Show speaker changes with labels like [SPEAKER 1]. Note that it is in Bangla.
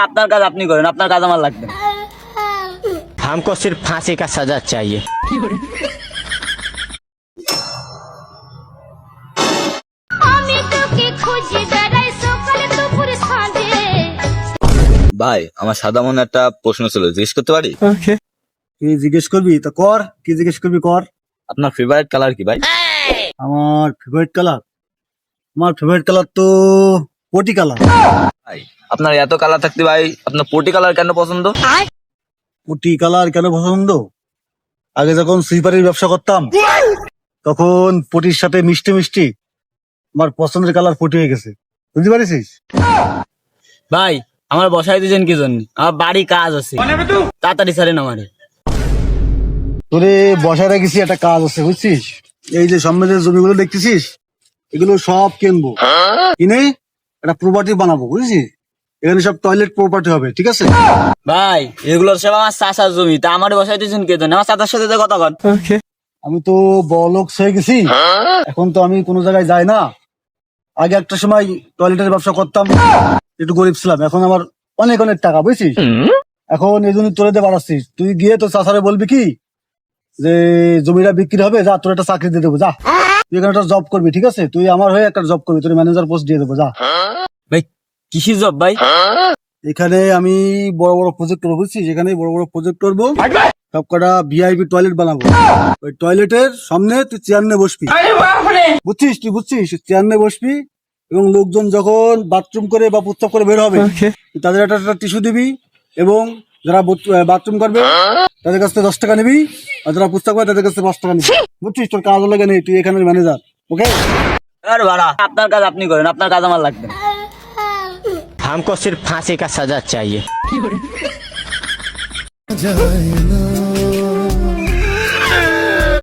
[SPEAKER 1] আপনার কাজ আপনি করেন, আপনার কাজ আমার লাগবে না।
[SPEAKER 2] हमको सिर्फ फांसी का सजा चाहिए।
[SPEAKER 3] ভাই আমার সাদা মনে একটা প্রশ্ন ছিল, জিজ্ঞেস করতে পারি?
[SPEAKER 4] কি জিজ্ঞেস করবি তো কর, কি জিজ্ঞেস করবি কর।
[SPEAKER 3] আপনার ফেভারিট কালার কি ভাই?
[SPEAKER 4] আমার ফেভারিট কালার, আমার ফেভারিট কালার তো পটি কালার।
[SPEAKER 3] ভাই আপনার এত কালার থাকতে ভাই আপনার পটি কালার কেন পছন্দ?
[SPEAKER 4] পটি কালার কেন পছন্দ? আগে যখন সুইপারের ব্যবসা করতাম তখন পটির সাথে মিষ্টি মিষ্টি আমার পছন্দের কালার পটি হয়ে গেছে, বুঝতে পারিস?
[SPEAKER 1] ভাই আমার বসাই দিয়েছেন কি জন্য? আমার বাড়ি কাজ আছে, তাড়াতাড়ি ছাড়েন আমারে।
[SPEAKER 4] তোরে বসায় রেখেছি, একটা কাজ আছে বুঝছিস। এই যে সামনে যে জমিগুলো দেখতেছিস এগুলো সব কিনবো, কিনে একটা প্রপার্টি বানাবো বুঝছিস। এখানে সব টয়লেট প্রপার্টি হবে, ঠিক আছে?
[SPEAKER 1] ভাই এগুলো সব আমার চাচার জমি, তা আমারে বসাই দিয়েছেন কি জন্য? আমার চাচার সাথে তো কথা কন।
[SPEAKER 4] আমি তো বড়লোক হয়ে গেছি, এখন তো আমি কোনো জায়গায় যাই না। আগে একটা সময় টয়লেটের ব্যবসা করতাম, একটু গরিব ছিলাম, এখন আমার অনেক অনেক টাকা বুঝছিস। এখন এই জন্য তোরে দিয়ে বাড়াচ্ছিস, তুই গিয়ে তো চাচারে বলবি কি যে জমিটা বিক্রি হবে, যা তোর একটা চাকরি দিয়ে দেবো, যা তুই এখানে একটা জব করবি, ঠিক আছে? তুই আমার হয়ে একটা জব করবি, তোর ম্যানেজার পোস্ট দিয়ে দেবো, যা।
[SPEAKER 1] ভাই কিসের জব ভাই?
[SPEAKER 4] এখানে আমি বড় বড় প্রজেক্ট করবো বুঝছিস, এখানে বড় বড় প্রজেক্ট করবো, সব কটা ভিআইপি টয়লেট বানাবো। ওই টয়লেটের সামনে তুই চেয়ার নিয়ে বসবি, বুঝছিস? তুই বুঝছিস, চেয়ার নিয়ে বসবি এবং লোকজন যখন বাথরুম করে বা প্রস্রাব করে বের হবে তুই তাদের একটা টিস্যু দিবি, এবং যারা বাথরুম করবে তাদের কাছ থেকে 10 টাকা নিবি, আর যারা প্রস্রাব করে তাদের কাছ থেকে 5 টাকা নিবি, বুঝছিস? তোর কাজ লাগে নেই, তুই এখানের ম্যানেজার, ওকে?
[SPEAKER 1] আর ভাড়া আপনার কাজ আপনি করেন, আপনার কাজ আমার লাগবে না।
[SPEAKER 2] हमको सिर्फ फांसी का सजा चाहिए।